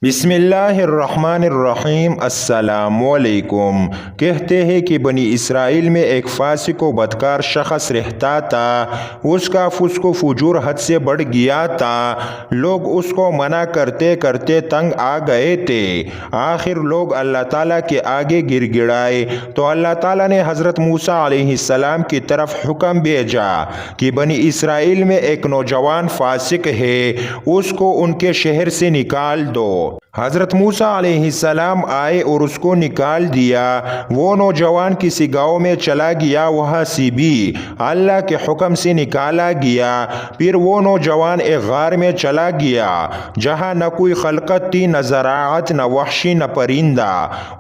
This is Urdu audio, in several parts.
بسم اللہ الرحمن الرحیم۔ السلام علیکم۔ کہتے ہیں کہ بنی اسرائیل میں ایک فاسق و بدکار شخص رہتا تھا۔ اس کا فسق و فجور حد سے بڑھ گیا تھا۔ لوگ اس کو منع کرتے کرتے تنگ آ گئے تھے۔ آخر لوگ اللہ تعالیٰ کے آگے گر گڑائے تو اللہ تعالیٰ نے حضرت موسیٰ علیہ السلام کی طرف حکم بھیجا کہ بنی اسرائیل میں ایک نوجوان فاسق ہے، اس کو ان کے شہر سے نکال دو۔ حضرت موسیٰ علیہ السلام آئے اور اس کو نکال دیا۔ وہ نوجوان کسی گاؤں میں چلا گیا، وہاں سے بھی اللہ کے حکم سے نکالا گیا۔ پھر وہ نوجوان ایک غار میں چلا گیا جہاں نہ کوئی خلقت تھی، نہ زراعت، نہ وحشی، نہ پرندہ۔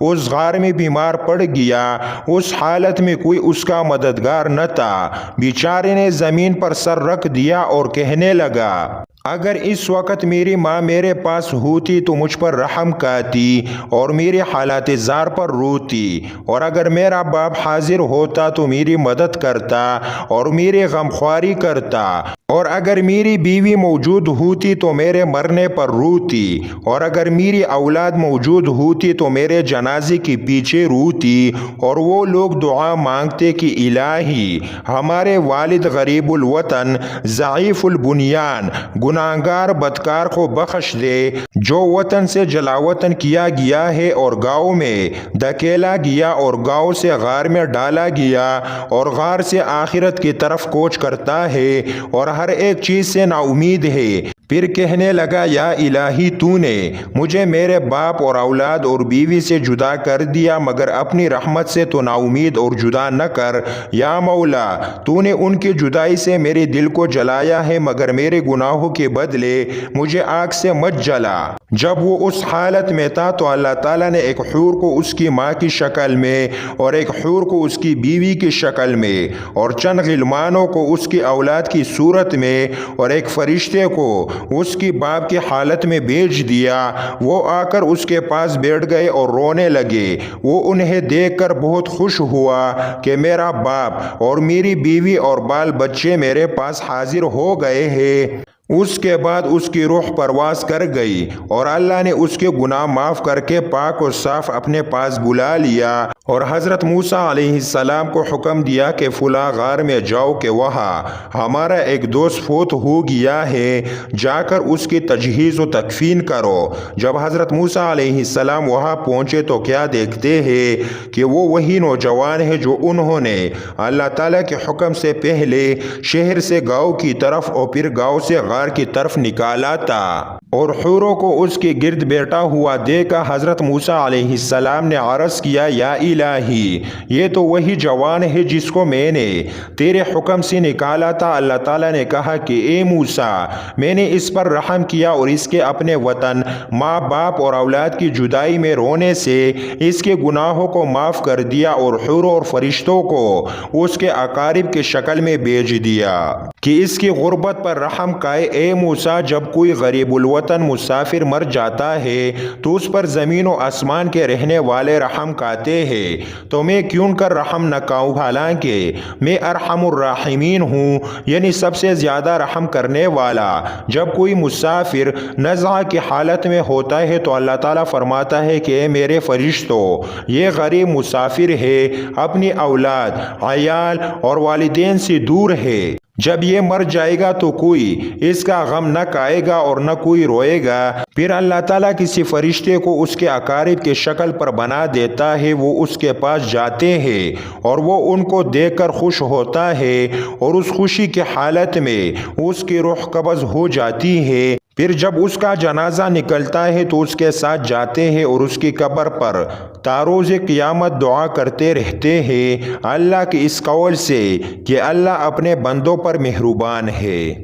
اس غار میں بیمار پڑ گیا۔ اس حالت میں کوئی اس کا مددگار نہ تھا۔ بیچارے نے زمین پر سر رکھ دیا اور کہنے لگا، اگر اس وقت میری ماں میرے پاس ہوتی تو مجھ پر رحم کرتی اور میری حالات زار پر روتی، اور اگر میرا باپ حاضر ہوتا تو میری مدد کرتا اور میری غمخواری کرتا، اور اگر میری بیوی موجود ہوتی تو میرے مرنے پر روتی، اور اگر میری اولاد موجود ہوتی تو میرے جنازے کے پیچھے روتی۔ اور وہ لوگ دعا مانگتے کہ الہی ہمارے والد غریب الوطن، ضعیف البنیان، گناہگار بدکار کو بخش دے، جو وطن سے جلاوطن کیا گیا ہے اور گاؤں میں دھکیلا گیا اور گاؤں سے غار میں ڈالا گیا اور غار سے آخرت کی طرف کوچ کرتا ہے اور ہر ایک چیز سے نا امید ہے۔ پھر کہنے لگا، یا الہی تو نے مجھے میرے باپ اور اولاد اور بیوی سے جدا کر دیا، مگر اپنی رحمت سے تو نا امید اور جدا نہ کر۔ یا مولا تو نے ان کی جدائی سے میرے دل کو جلایا ہے، مگر میرے گناہوں کے بدلے مجھے آگ سے مت جلا۔ جب وہ اس حالت میں تھا تو اللہ تعالیٰ نے ایک حور کو اس کی ماں کی شکل میں اور ایک حور کو اس کی بیوی کی شکل میں اور چند غلمانوں کو اس کی اولاد کی صورت میں اور ایک فرشتے کو اس کی باپ کی حالت میں بھیج دیا۔ وہ آ کر اس کے پاس بیٹھ گئے اور رونے لگے۔ وہ انہیں دیکھ کر بہت خوش ہوا کہ میرا باپ اور میری بیوی اور بال بچے میرے پاس حاضر ہو گئے ہیں۔ اس کے بعد اس کی روح پرواز کر گئی اور اللہ نے اس کے گناہ معاف کر کے پاک اور صاف اپنے پاس بلا لیا، اور حضرت موسیٰ علیہ السلام کو حکم دیا کہ فلاں غار میں جاؤ کہ وہاں ہمارا ایک دوست فوت ہو گیا ہے، جا کر اس کی تجہیز و تکفین کرو۔ جب حضرت موسیٰ علیہ السلام وہاں پہنچے تو کیا دیکھتے ہیں کہ وہ وہی نوجوان ہے جو انہوں نے اللہ تعالیٰ کے حکم سے پہلے شہر سے گاؤں کی طرف اور پھر گاؤں سے غار کی طرف نکالا تھا۔ اور حوروں کو اس کے گرد بیٹھا ہوا دیکھا حضرت موسیٰ علیہ السلام نے عرض کیا، یا الہی یہ تو وہی جوان ہے جس کو میں نے تیرے حکم سے نکالا تھا۔ اللہ تعالیٰ نے کہا کہ اے موسیٰ، میں نے اس پر رحم کیا اور اس کے اپنے وطن، ماں باپ اور اولاد کی جدائی میں رونے سے اس کے گناہوں کو معاف کر دیا اور حوروں اور فرشتوں کو اس کے اقارب کی شکل میں بھیج دیا کہ اس کی غربت پر رحم کائے۔ اے موسیٰ، جب کوئی غریب الوطن مسافر مر جاتا ہے تو اس پر زمین و آسمان کے رہنے والے رحم کاتے ہیں، تو میں کیوں کر رحم نہ کاؤں، حالانکہ میں ارحم الراحمین ہوں، یعنی سب سے زیادہ رحم کرنے والا۔ جب کوئی مسافر نزع کی حالت میں ہوتا ہے تو اللہ تعالیٰ فرماتا ہے کہ اے میرے فرشتوں، یہ غریب مسافر ہے، اپنی اولاد، عیال اور والدین سے دور ہے۔ جب یہ مر جائے گا تو کوئی اس کا غم نہ کھائے گا اور نہ کوئی روئے گا۔ پھر اللہ تعالیٰ کسی فرشتے کو اس کے اقارب کی شکل پر بنا دیتا ہے، وہ اس کے پاس جاتے ہیں اور وہ ان کو دیکھ کر خوش ہوتا ہے، اور اس خوشی کی حالت میں اس کی روح قبض ہو جاتی ہے۔ پھر جب اس کا جنازہ نکلتا ہے تو اس کے ساتھ جاتے ہیں اور اس کی قبر پر تا روز قیامت دعا کرتے رہتے ہیں، اللہ کے اس قول سے کہ اللہ اپنے بندوں پر مہربان ہے۔